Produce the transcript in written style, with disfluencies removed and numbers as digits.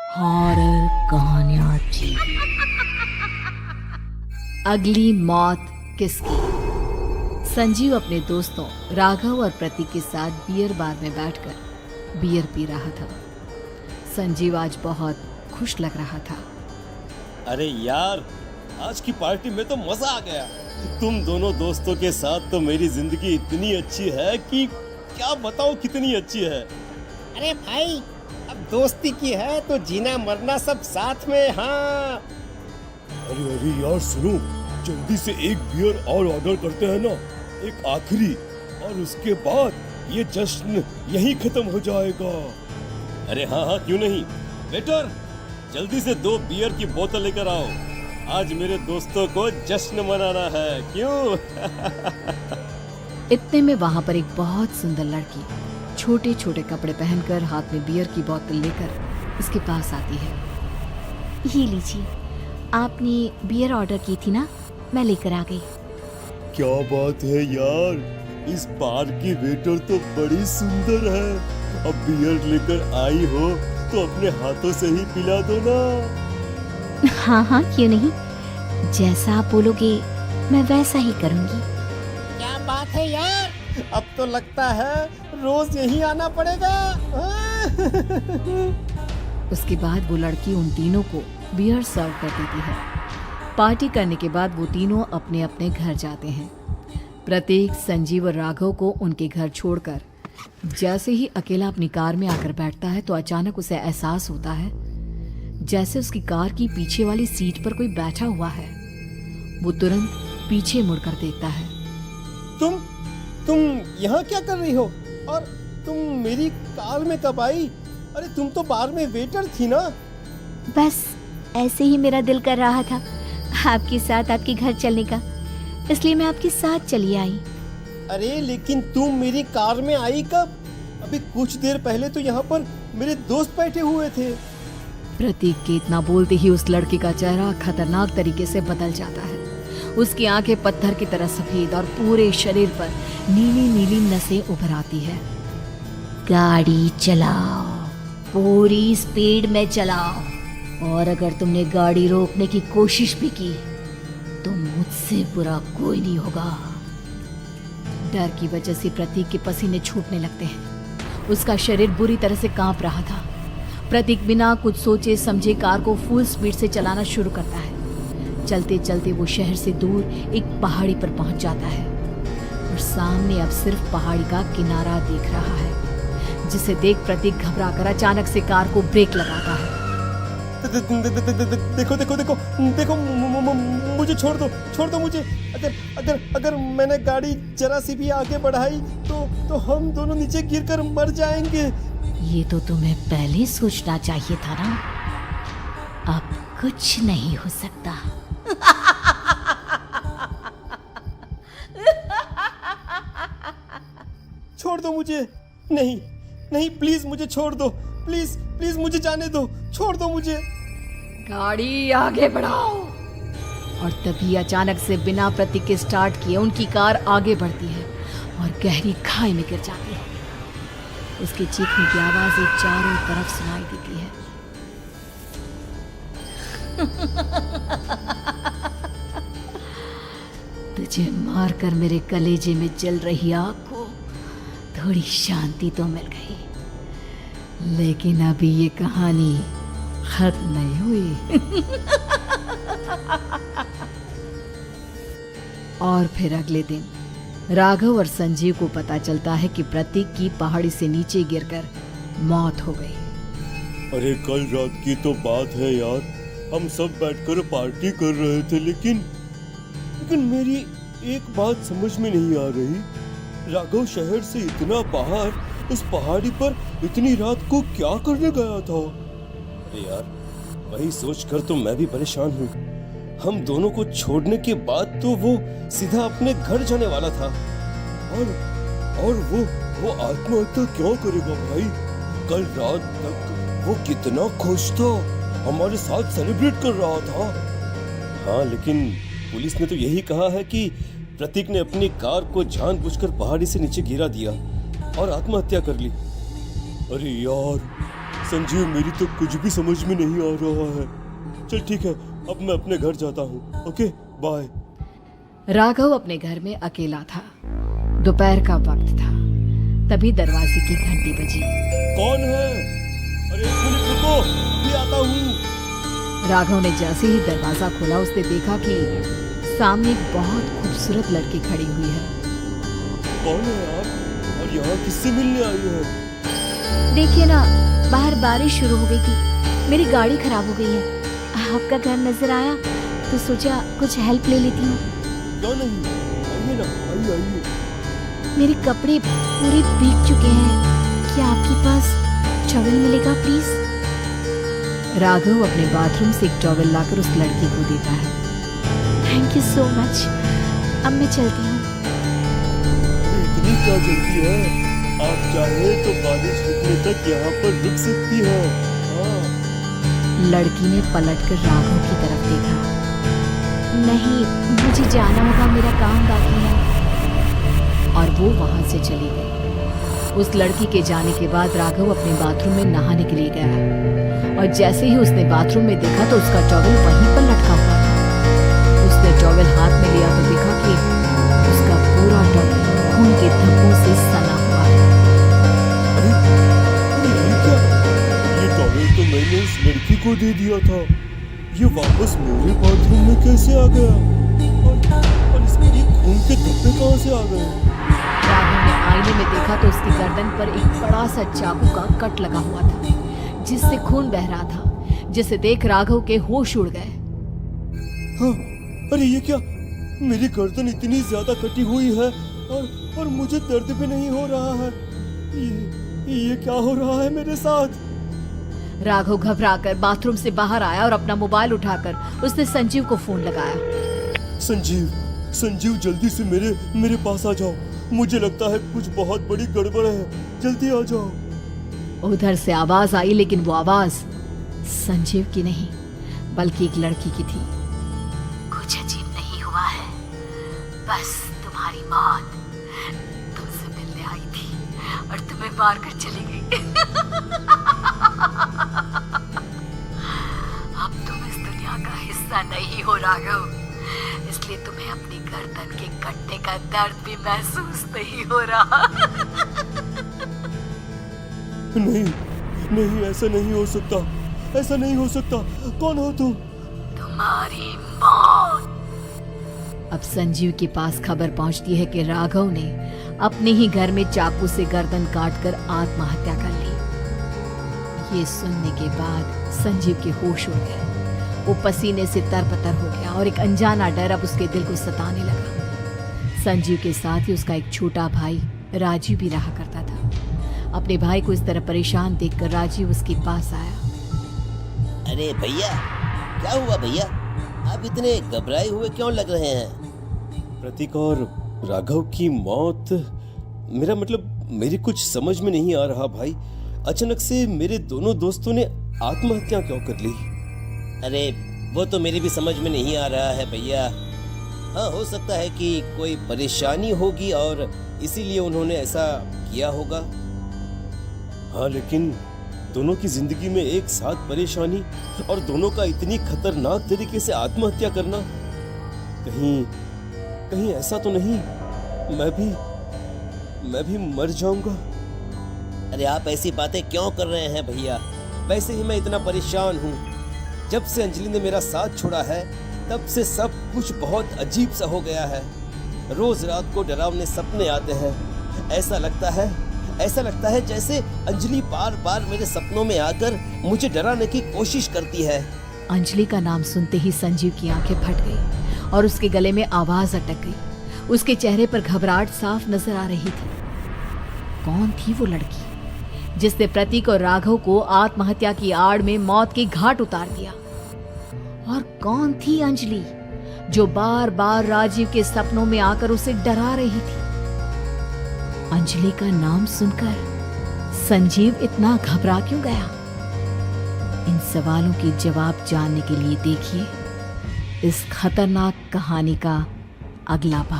Horror कहानियां TV. अगली मौत किसकी? संजीव अपने दोस्तों राघव और प्रतीक के साथ बियर बार में बैठकर बियर पी रहा था। संजीव आज बहुत खुश लग रहा था। अरे यार, आज की पार्टी में तो मजा आ गया। तुम दोनों दोस्तों के साथ तो मेरी जिंदगी इतनी अच्छी है कि क्या बताऊं कितनी अच्छी है। अरे भाई, अब दोस्ती की है तो जीना मरना सब साथ में। हाँ अरे अरे यार सुनो, जल्दी से एक बियर और ऑर्डर करते हैं ना, एक आखिरी, और उसके बाद ये जश्न यहीं खत्म हो जाएगा। अरे हाँ हाँ, क्यों नहीं। वेटर, जल्दी से 2 बियर की बोतल लेकर आओ। आज मेरे दोस्तों को जश्न मनाना है, क्यों? इतने में वहां पर एक बहुत सुंदर लड़की छोटे छोटे कपड़े पहनकर हाथ में बियर की बोतल लेकर इसके पास आती है। ये लीजिए, आपने बियर ऑर्डर की थी ना, मैं लेकर आ गई। क्या बात है यार, इस बार की वेटर तो बड़ी सुंदर है। अब बियर लेकर आई हो तो अपने हाथों से ही पिला दो ना। हाँ हाँ, क्यों नहीं, जैसा आप बोलोगे मैं वैसा ही करूँगी। क्या बात है यार, अब तो लगता है रोज यहीं आना पड़ेगा। उसके बाद वो लड़की उन तीनों को बियर सर्व कर देती है। पार्टी करने के बाद वो तीनों अपने अपने घर जाते हैं। प्रतीक, संजीव और राघव को उनके घर छोड़कर जैसे ही अकेला अपनी कार में आकर बैठता है तो अचानक उसे एहसास होता है जैसे उसकी कार की पीछे वाली सीट पर कोई बैठा हुआ है। वो तुरंत पीछे मुड़कर देखता है। तुम यहाँ क्या कर रही हो? और तुम मेरी कार में कब आई? अरे तुम तो बार में वेटर थी ना। बस ऐसे ही मेरा दिल कर रहा था आपके साथ आपके घर चलने का, इसलिए मैं आपके साथ चली आई। अरे लेकिन तुम मेरी कार में आई कब? अभी कुछ देर पहले तो यहाँ पर मेरे दोस्त बैठे हुए थे। प्रतीक के इतना बोलते ही उस लड़के का चेहरा खतरनाक तरीके से बदल जाता है। उसकी आंखें पत्थर की तरह सफेद और पूरे शरीर पर नीली नीली नसें उभर आती है। गाड़ी चलाओ, पूरी स्पीड में चलाओ, और अगर तुमने गाड़ी रोकने की कोशिश भी की तो मुझसे बुरा कोई नहीं होगा। डर की वजह से प्रतीक के पसीने छूटने लगते हैं। उसका शरीर बुरी तरह से कांप रहा था। प्रतीक बिना कुछ सोचे समझे कार को फुल स्पीड से चलाना शुरू करता है। चलते चलते वो शहर से दूर एक पहाड़ी पर पहुंच जाता है और सामने अब सिर्फ पहाड़ी का किनारा दिख रहा है, जिसे देख प्रतीक घबरा कर अचानक से कार को ब्रेक लगाता है। देखो देखो देखो देखो, मुझे छोड़ दो मुझे। अगर मैंने गाड़ी जरा सी भी आगे बढ़ाई तो हम दोनों नीचे गिरकर मर जाएंगे। ये तो तुम्हें पहले सोचना चाहिए था ना। अब कुछ नहीं हो सकता। छोड़ दो मुझे। नहीं प्लीज मुझे छोड़ दो। प्लीज मुझे जाने दो। छोड़ दो मुझे। गाड़ी आगे बढ़ाओ। और तभी अचानक से बिना प्रतीक के स्टार्ट किए उनकी कार आगे बढ़ती है और गहरी खाई में गिर जाती है। उसके चीखने की आवाजें चारों तरफ सुनाई देती है। तुझे मारकर मेरे कलेजे में जल रही आग को थोड़ी शांति तो मिल गई, लेकिन अभी ये कहानी खत्म नहीं हुई। और फिर अगले दिन राघव और संजीव को पता चलता है कि प्रतीक की पहाड़ी से नीचे गिरकर मौत हो गई। अरे कल रात की तो बात है यार, हम सब बैठकर पार्टी कर रहे थे, लेकिन मेरी एक बात समझ में नहीं आ रही। राघव शहर से इतना बाहर उस पहाड़ी पर इतनी रात को क्या करने गया था? अरे यार, वही सोचकर तो मैं भी परेशान हूँ। हम दोनों को छोड़ने के बाद तो वो सीधा अपने घर जाने वाला था, और वो आत्महत्या क्यों करेगा भाई? कल रात तक वो कितना खुश था, हमारे साथ सेलिब्रेट कर रहा था। हाँ, लेकिन पुलिस ने तो यही कहा है कि प्रतीक ने अपनी कार को जानबूझकर पहाड़ी से नीचे गिरा दिया और आत्महत्या कर ली। अरे यार, संजीव, मेरी तो कुछ भी समझ में नहीं आ रहा है। चल ठीक है, अब मैं अपने घर जाता हूँ। Okay, bye. राघव अपने घर में अकेला था। दोपहर का वक्त था। तभी दरवाजे की घंटी बजी। कौन है? अरे एक मिनट रुको, भी आता हूँ। राघव ने जैसे ही दरवाजा खोला, उसने देखा कि सामने एक बहुत खूबसूरत लड़की खड़ी हुई है। कौन है आप? और यहाँ किससे मिलने आई है? देखिए ना, बाहर बारिश शुरू हो गई थी, मेरी गाड़ी खराब हो गई है। आपका घर नजर आया तो सोचा कुछ हेल्प ले लेती हूँ। क्यों नहीं, आइए ना, आइए आइए। मेरे कपड़े पूरे भीग चुके हैं, क्या आपके पास टॉवल मिलेगा प्लीज? राघव अपने बाथरूम से एक टॉवल लाकर उस लड़की को देता है। थैंक यू सो मच, अब मैं चलती हूँ। इतनी क्या जल्दी है? आप चाहे तो बारिश रुकने तक यहाँ पर रुक सकती है। हाँ। लड़की ने पलटकर राघव की तरफ देखा। नहीं, मुझे जाना होगा, मेरा काम बाकी है। और वो वहां से चली गई। उस लड़की के जाने के बाद राघव अपने बाथरूम में नहाने के लिए गया, और जैसे ही उसने बाथरूम में देखा तो उसका टॉवल वहीं पर लटका हुआ था। उसने टॉवल हाथ में लिया तो देखा कि उसका पूरा टॉवल खून के धब्बों से सना हुआ है। अरे ये क्या? ये टॉवल तो मैंने उस लड़की को दे दिया था। ये वापस मेरे बाथरूम में कैसे आ गया? और इसमें ये खून के धब्बे कहाँ से आ गए? राघव ने आईने में देखा तो उसकी गर्दन पर एक बड़ा सा चाकू का कट लगा हुआ था, जिससे खून बह रहा था, जिसे देख राघव के होश उड़ गए। हाँ, अरे ये क्या? मेरी गर्दन इतनी ज्यादा कटी हुई है और मुझे दर्द भी नहीं हो रहा है। ये क्या हो रहा है मेरे साथ? राघव घबराकर बाथरूम से बाहर आया और अपना मोबाइल उठाकर उसने संजीव को फोन लगाया। संजीव जल्दी से मेरे पास आ जाओ। मुझे लगता है कुछ बहुत बड़ी गड़बड़ है, जल्दी आ जाओ। उधर से आवाज आई, लेकिन वो आवाज संजीव की नहीं बल्कि एक लड़की की थी। कुछ अजीब नहीं हुआ है, बस तुम्हारी मौत तुमसे मिलने आई थी और तुम्हें मार कर चली गई। अब तुम इस दुनिया का हिस्सा नहीं हो राघव, इसलिए तुम्हें अपनी गर्दन के कटने का दर्द भी महसूस नहीं हो रहा। नहीं, ऐसा नहीं हो सकता, ऐसा नहीं हो सकता। कौन हो तुम? तुम्हारी मौत। अब संजीव के पास खबर पहुंचती है कि राघव ने अपने ही घर में चाकू से गर्दन काटकर आत्महत्या कर ली। ये सुनने के बाद संजीव के होश उड़ गए। वो पसीने से तरबतर हो गया और एक अनजाना डर अब उसके दिल को सताने लगा। संजीव के साथ ही उसका एक छोटा भाई राजीव भी रहा करता था। अपने भाई को इस तरह परेशान देखकर राजीव उसके पास आया। अरे भैया, क्या हुआ भैया? आप इतने घबराए हुए क्यों लग रहे हैं? प्रतीक और राघव की मौत, मेरा मतलब मेरी कुछ समझ में नहीं आ रहा भाई। अचानक से मेरे दोनों दोस्तों ने आत्महत्या क्यों कर ली? अरे वो तो मेरी भी समझ में नहीं आ रहा है भैया। हाँ, हो सकता है कि कोई परेशानी होगी और इसीलिए उन्होंने ऐसा किया होगा। हाँ, लेकिन दोनों की जिंदगी में एक साथ परेशानी और दोनों का इतनी खतरनाक तरीके से आत्महत्या करना, कहीं ऐसा तो नहीं मैं भी मर जाऊंगा? अरे आप ऐसी बातें क्यों कर रहे हैं भैया? वैसे ही मैं इतना परेशान हूँ। जब से अंजलि ने मेरा साथ छोड़ा है तब से सब कुछ बहुत अजीब सा हो गया है। रोज रात को डरावने सपने आते हैं। ऐसा लगता है जैसे अंजलि बार बार मेरे सपनों में आकर मुझे डराने की कोशिश करती है। अंजलि का नाम सुनते ही संजीव की आंखें फट गई और उसके गले में आवाज अटक गई। उसके चेहरे पर घबराहट साफ नजर आ रही थी। कौन थी वो लड़की जिसने प्रतीक और राघव को आत्महत्या की आड़ में मौत की घाट उतार दिया? और कौन थी अंजलि जो बार बार राजीव के सपनों में आकर उसे डरा रही थी? अंजलि का नाम सुनकर संजीव इतना घबरा क्यों गया? इन सवालों के जवाब जानने के लिए देखिए इस खतरनाक कहानी का अगला भाग।